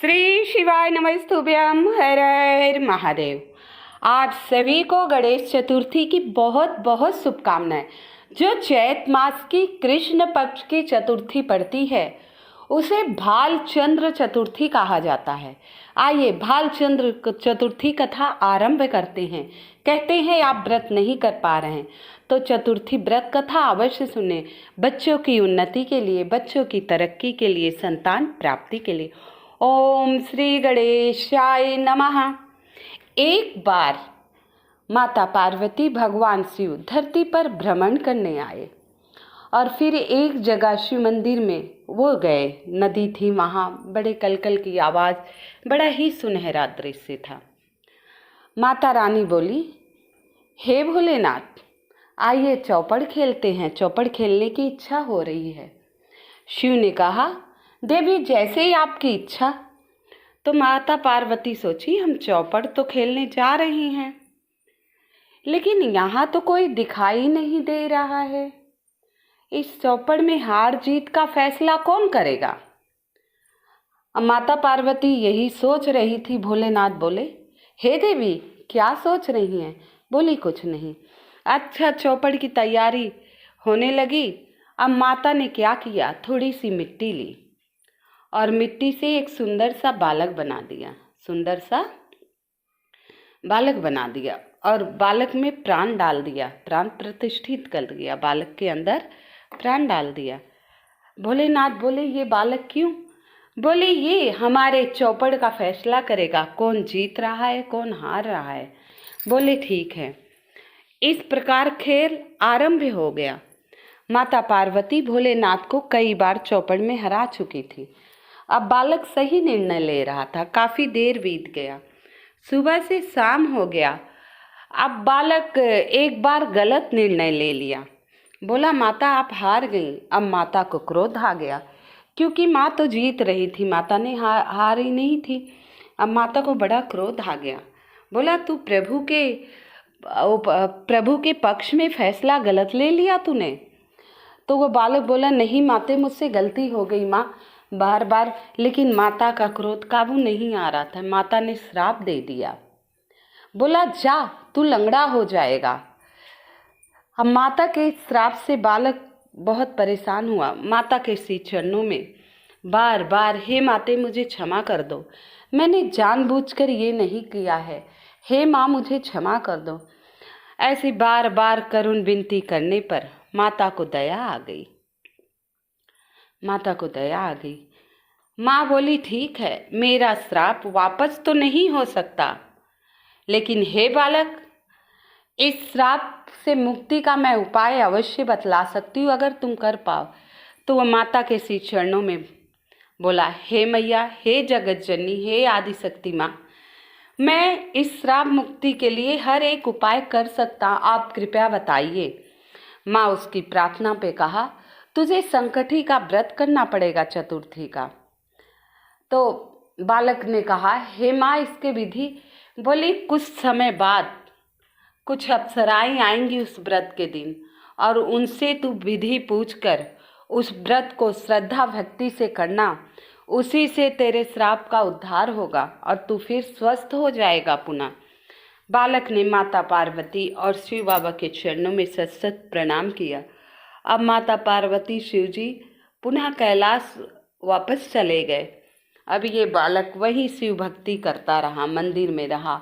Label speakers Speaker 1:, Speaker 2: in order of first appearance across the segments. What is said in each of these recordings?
Speaker 1: श्री शिवाय नमस्तुभ्यम। हर हर महादेव। आप सभी को गणेश चतुर्थी की बहुत बहुत शुभकामनाएं। जो चैत मास की कृष्ण पक्ष की चतुर्थी पड़ती है उसे भालचंद्र चतुर्थी कहा जाता है। आइए भालचंद्र चतुर्थी कथा आरंभ करते हैं। कहते हैं आप व्रत नहीं कर पा रहे हैं तो चतुर्थी व्रत कथा अवश्य सुने। बच्चों की उन्नति के लिए, बच्चों की तरक्की के लिए, संतान प्राप्ति के लिए। ओम श्री गणेशाय नमः। एक बार माता पार्वती भगवान शिव धरती पर भ्रमण करने आए और फिर एक जगह शिव मंदिर में वो गए। नदी थी वहाँ, बड़े कलकल की आवाज़, बड़ा ही सुनहरा दृश्य था। माता रानी बोली, हे भोलेनाथ, आइए चौपड़ खेलते हैं। चौपड़ खेलने की इच्छा हो रही है। शिव ने कहा, देवी जैसे ही आपकी इच्छा। तो माता पार्वती सोची, हम चौपड़ तो खेलने जा रही हैं लेकिन यहाँ तो कोई दिखाई नहीं दे रहा है। इस चौपड़ में हार जीत का फैसला कौन करेगा। अब माता पार्वती यही सोच रही थी। भोलेनाथ बोले, हे देवी क्या सोच रही हैं। बोली, कुछ नहीं। अच्छा, चौपड़ की तैयारी होने लगी। अब माता ने क्या किया, थोड़ी सी मिट्टी ली और मिट्टी से एक सुंदर सा बालक बना दिया। सुंदर सा बालक बना दिया और बालक में प्राण डाल दिया, प्राण प्रतिष्ठित कर दिया, बालक के अंदर प्राण डाल दिया। भोलेनाथ बोले, ये बालक क्यों। बोले, ये हमारे चौपड़ का फैसला करेगा, कौन जीत रहा है कौन हार रहा है। बोले, ठीक है। इस प्रकार खेल आरंभ हो गया। माता पार्वती भोलेनाथ को कई बार चौपड़ में हरा चुकी थी। अब बालक सही निर्णय ले रहा था। काफ़ी देर बीत गया, सुबह से शाम हो गया। अब बालक एक बार गलत निर्णय ले लिया। बोला, माता आप हार गई। अब माता को क्रोध आ गया क्योंकि माँ तो जीत रही थी, माता ने हारी नहीं थी। अब माता को बड़ा क्रोध आ गया। बोला, तू प्रभु के पक्ष में फैसला गलत ले लिया तूने। तो वो बालक बोला, नहीं माते, मुझसे गलती हो गई माँ, बार बार। लेकिन माता का क्रोध काबू नहीं आ रहा था। माता ने श्राप दे दिया। बोला, जा तू लंगड़ा हो जाएगा। अब माता के श्राप से बालक बहुत परेशान हुआ। माता के श्री चरणों में बार बार, हे माते मुझे क्षमा कर दो, मैंने जानबूझकर ये नहीं किया है, हे माँ मुझे क्षमा कर दो। ऐसी बार बार करुण विनती करने पर माता को दया आ गई। माता को दया आ गई। माँ बोली, ठीक है, मेरा श्राप वापस तो नहीं हो सकता, लेकिन हे बालक, इस श्राप से मुक्ति का मैं उपाय अवश्य बतला सकती हूँ अगर तुम कर पाओ। तो वह माता के श्री चरणों में बोला, हे मैया, हे जगत जननी, हे आदिशक्ति माँ, मैं इस श्राप मुक्ति के लिए हर एक उपाय कर सकता, आप कृपया बताइए। माँ उसकी प्रार्थना पे कहा, तुझे संकटी का व्रत करना पड़ेगा चतुर्थी का। तो बालक ने कहा, हे माँ इसके विधि। बोली, कुछ समय बाद कुछ अप्सराएं आएंगी उस व्रत के दिन और उनसे तू विधि पूछकर उस व्रत को श्रद्धा भक्ति से करना, उसी से तेरे श्राप का उद्धार होगा और तू फिर स्वस्थ हो जाएगा पुनः। बालक ने माता पार्वती और शिव बाबा के चरणों में सत सत प्रणाम किया। अब माता पार्वती शिव जी पुनः कैलाश वापस चले गए। अब ये बालक वही शिव भक्ति करता रहा, मंदिर में रहा,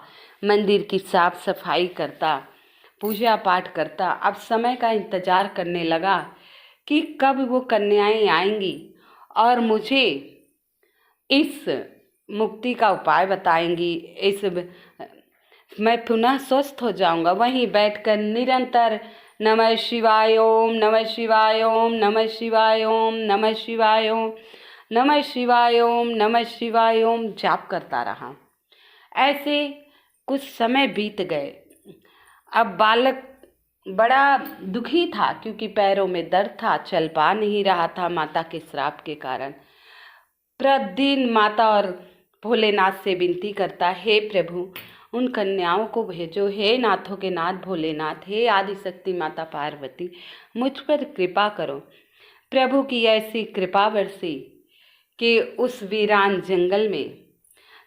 Speaker 1: मंदिर की साफ सफाई करता, पूजा पाठ करता। अब समय का इंतजार करने लगा कि कब वो कन्याएं आएंगी और मुझे इस मुक्ति का उपाय बताएंगी, मैं पुनः स्वस्थ हो जाऊंगा। वहीं बैठकर निरंतर नमः शिवाय ओम, नमः शिवाय ओम, नमः शिवाय ओम, नमः शिवाय ओम, नमः शिवाय ओम, नमः शिवाय ओम जाप करता रहा। ऐसे कुछ समय बीत गए। अब बालक बड़ा दुखी था क्योंकि पैरों में दर्द था, चल पा नहीं रहा था माता के श्राप के कारण। प्रतिदिन माता और भोलेनाथ से विनती करता, हे प्रभु उन कन्याओं को भेजो, हे नाथों के नाथ भोलेनाथ, हे आदिशक्ति माता पार्वती, मुझ पर कृपा करो। प्रभु की ऐसी कृपा बरसी कि उस वीरान जंगल में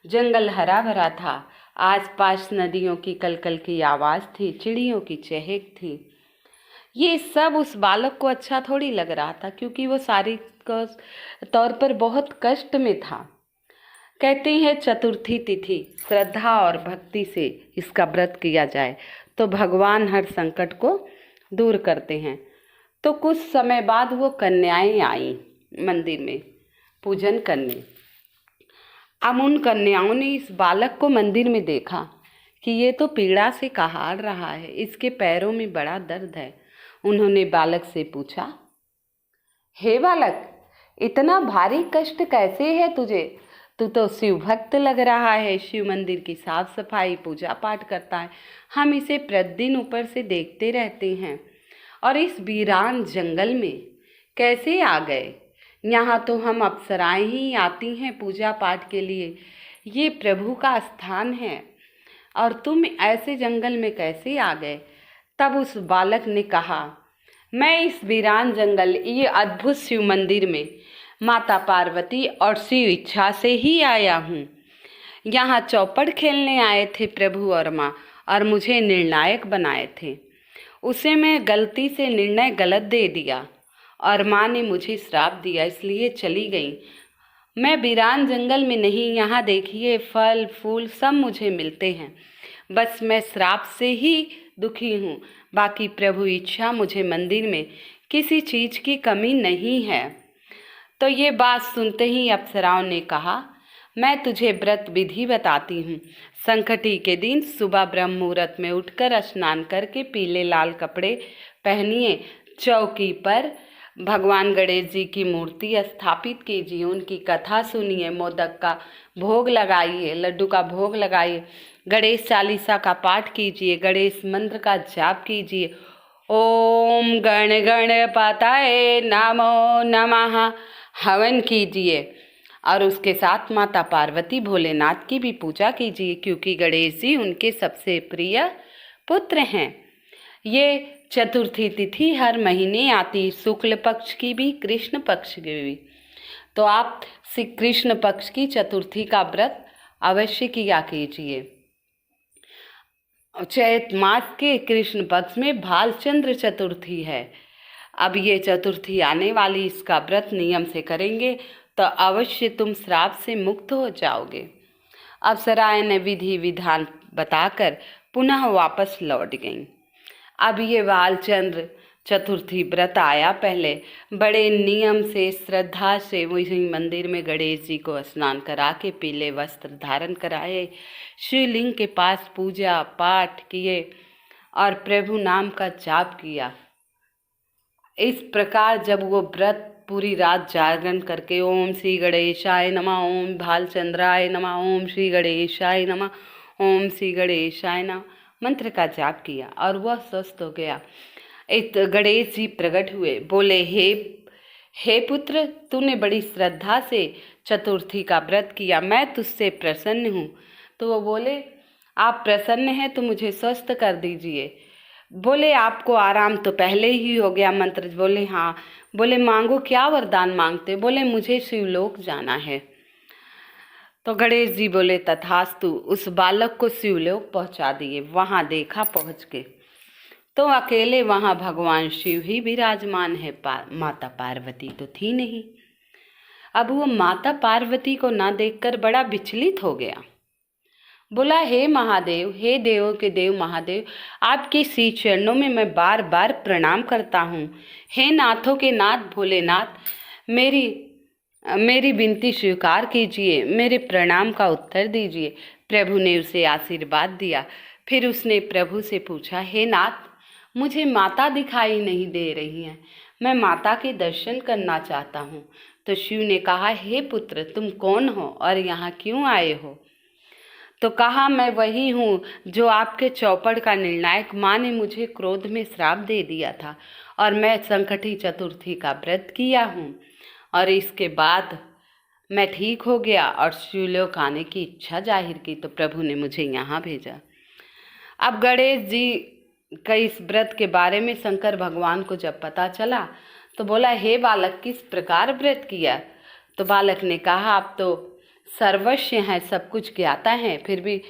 Speaker 1: जंगल हरा भरा था। आसपास नदियों की कलकल की आवाज़ थी, चिड़ियों की चहक थी। ये सब उस बालक को अच्छा थोड़ी लग रहा था, क्योंकि वो शारीरिक तौर पर बहुत कष्ट में था। कहते हैं चतुर्थी तिथि श्रद्धा और भक्ति से इसका व्रत किया जाए तो भगवान हर संकट को दूर करते हैं। तो कुछ समय बाद वो कन्याएं आई मंदिर में पूजन करने। अब उन कन्याओं ने इस बालक को मंदिर में देखा कि ये तो पीड़ा से कहार रहा है, इसके पैरों में बड़ा दर्द है। उन्होंने बालक से पूछा, हे बालक, इतना भारी कष्ट कैसे है तुझे? तू तो शिव भक्त लग रहा है, शिव मंदिर की साफ सफाई पूजा पाठ करता है। हम इसे प्रतिदिन ऊपर से देखते रहते हैं। और इस वीरान जंगल में कैसे आ गए? यहाँ तो हम अप्सराएं ही आती हैं पूजा पाठ के लिए, ये प्रभु का स्थान है, और तुम ऐसे जंगल में कैसे आ गए? तब उस बालक ने कहा, मैं इस वीरान जंगल, ये अद्भुत शिव मंदिर में माता पार्वती और शिव इच्छा से ही आया हूँ। यहाँ चौपड़ खेलने आए थे प्रभु और माँ, और मुझे निर्णायक बनाए थे। उसे मैं गलती से निर्णय गलत दे दिया और माँ ने मुझे श्राप दिया, इसलिए चली गई। मैं वीरान जंगल में नहीं, यहाँ देखिए फल फूल सब मुझे मिलते हैं। बस मैं श्राप से ही दुखी हूँ, बाकी प्रभु इच्छा मुझे मंदिर में किसी चीज़ की कमी नहीं है। तो ये बात सुनते ही अप्सराओं ने कहा, मैं तुझे व्रत विधि बताती हूँ। संकटी के दिन सुबह ब्रह्म मुहूर्त में उठकर स्नान करके पीले लाल कपड़े पहनिए, चौकी पर भगवान गणेश जी की मूर्ति स्थापित कीजिए, उनकी कथा सुनिए, मोदक का भोग लगाइए, लड्डू का भोग लगाइए, गणेश चालीसा का पाठ कीजिए, गणेश मंत्र का जाप कीजिए, ओम गण गणपतये नमो नमः हवन कीजिए, और उसके साथ माता पार्वती भोलेनाथ की भी पूजा कीजिए, क्योंकि गणेश जी उनके सबसे प्रिय पुत्र हैं। ये चतुर्थी तिथि हर महीने आती, शुक्ल पक्ष की भी कृष्ण पक्ष की भी। तो आप श्री कृष्ण पक्ष की चतुर्थी का व्रत अवश्य किया कीजिए। चैत मास के कृष्ण पक्ष में भालचंद्र चतुर्थी है। अब ये चतुर्थी आने वाली, इसका व्रत नियम से करेंगे तो अवश्य तुम श्राप से मुक्त हो जाओगे। अप्सराएं ने विधि विधान बताकर पुनः वापस लौट गईं। अब ये भालचंद्र चतुर्थी व्रत आया। पहले बड़े नियम से श्रद्धा से वही मंदिर में गणेश जी को स्नान करा के पीले वस्त्र धारण कराए, शिवलिंग के पास पूजा पाठ किए और प्रभु नाम का जाप किया। इस प्रकार जब वो व्रत पूरी रात जागरण करके ओम श्री गणेशाय नमः, ओम भालचंद्राय नमः, ओम श्री गणेशाय नमः, ओम श्री गणेशाय नमः मंत्र का जाप किया और वह स्वस्थ हो गया। एक गणेश जी प्रकट हुए, बोले, हे पुत्र, तूने बड़ी श्रद्धा से चतुर्थी का व्रत किया, मैं तुझसे प्रसन्न हूँ। तो वो बोले, आप प्रसन्न हैं तो मुझे स्वस्थ कर दीजिए। बोले, आपको आराम तो पहले ही हो गया। मंत्र बोले, हाँ। बोले, मांगो, क्या वरदान मांगते? बोले, मुझे शिवलोक जाना है। तो गणेश जी बोले, तथास्तु। उस बालक को शिवलोक पहुंचा दिए। वहां देखा पहुंच के तो अकेले वहां भगवान शिव ही विराजमान है, माता पार्वती तो थी नहीं। अब वो माता पार्वती को ना देखकर बड़ा विचलित हो गया। बोला, हे महादेव, हे देवों के देव महादेव, आपके श्री चरणों में मैं बार बार प्रणाम करता हूँ। हे नाथों के नाथ भोलेनाथ, मेरी विनती स्वीकार कीजिए, मेरे प्रणाम का उत्तर दीजिए। प्रभु ने उसे आशीर्वाद दिया। फिर उसने प्रभु से पूछा, हे नाथ, मुझे माता दिखाई नहीं दे रही हैं, मैं माता के दर्शन करना चाहता हूँ। तो शिव ने कहा, हे पुत्र, तुम कौन हो और यहाँ क्यों आए हो? तो कहा, मैं वही हूँ जो आपके चौपड़ का निर्णायक। माँ ने मुझे क्रोध में श्राप दे दिया था और मैं संकटी चतुर्थी का व्रत किया हूँ, और इसके बाद मैं ठीक हो गया और शिवलोक आने की इच्छा जाहिर की, तो प्रभु ने मुझे यहाँ भेजा। अब गणेश जी का इस व्रत के बारे में शंकर भगवान को जब पता चला तो बोला, हे बालक, किस प्रकार व्रत किया? तो बालक ने कहा, आप तो सर्वस्व हैं, सब कुछ ज्ञाता हैं, फिर भी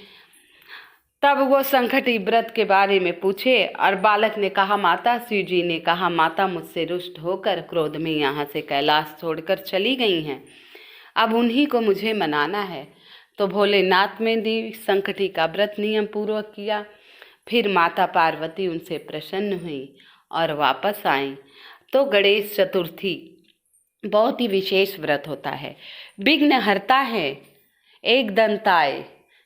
Speaker 1: तब वो संकटी व्रत के बारे में पूछे और बालक ने कहा, माता, शिव जी ने कहा, माता मुझसे रुष्ट होकर क्रोध में यहाँ से कैलाश छोड़कर चली गई हैं, अब उन्हीं को मुझे मनाना है। तो भोलेनाथ ने भी संकटी का व्रत नियम पूर्वक किया। फिर माता पार्वती उनसे प्रसन्न हुई और वापस आई। तो गणेश चतुर्थी बहुत ही विशेष व्रत होता है, विघ्न हरता है। एक दंताय,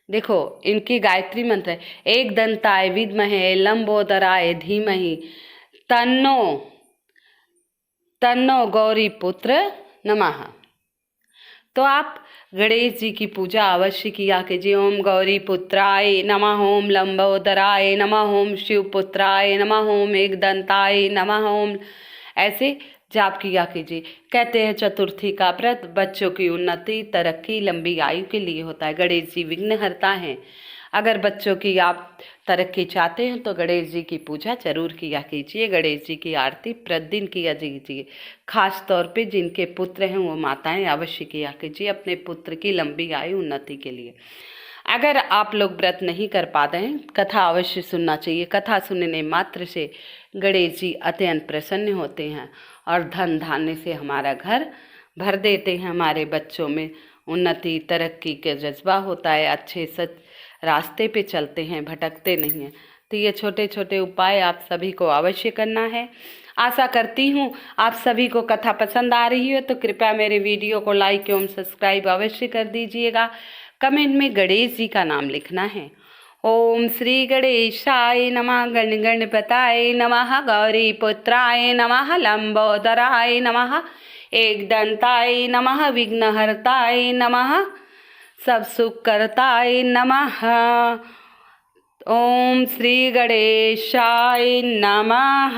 Speaker 1: देखो इनकी गायत्री मंत्र है, एक दंताय विद्महे लंबोदराय धीमहि तन्नो तन्नो गौरी पुत्र नमः। तो आप गणेश जी की पूजा अवश्य किया कीजिए। ओम गौरी पुत्राय नमः, ओम लंबोदराय नमः, ओम शिवपुत्राय नमः, ओम एक दंताय नमः, ओम, ऐसे जाप किया कीजिए। कहते हैं चतुर्थी का व्रत बच्चों की उन्नति, तरक्की, लंबी आयु के लिए होता है। गणेश जी विघ्नहर्ता हैं। अगर बच्चों की आप तरक्की चाहते हैं तो गणेश जी की पूजा जरूर किया कीजिए। गणेश जी की आरती प्रतिदिन किया कीजिए। खास तौर पे जिनके पुत्र हैं वो माताएं अवश्य किया कीजिए अपने पुत्र की लंबी आयु उन्नति के लिए। अगर आप लोग व्रत नहीं कर पाते हैं, कथा अवश्य सुनना चाहिए। कथा सुनने मात्र से गणेश जी अत्यंत प्रसन्न होते हैं और धन धान्य से हमारा घर भर देते हैं। हमारे बच्चों में उन्नति, तरक्की का जज्बा होता है, अच्छे सच रास्ते पे चलते हैं, भटकते नहीं हैं। तो ये छोटे छोटे उपाय आप सभी को अवश्य करना है। आशा करती हूँ आप सभी को कथा पसंद आ रही हो, तो कृपया मेरे वीडियो को लाइक एवं सब्सक्राइब अवश्य कर दीजिएगा। कमेंट में गणेश जी का नाम लिखना है। ओम श्री गणेशाय नमः, गण गणपताय नमः, गौरी पुत्राय नमः, लंबोदराय नमः, एक दंताय नमः, विघ्नहर्ताय नमः, सब सुख करताय नमः। ओम श्री गणेशाय नमः।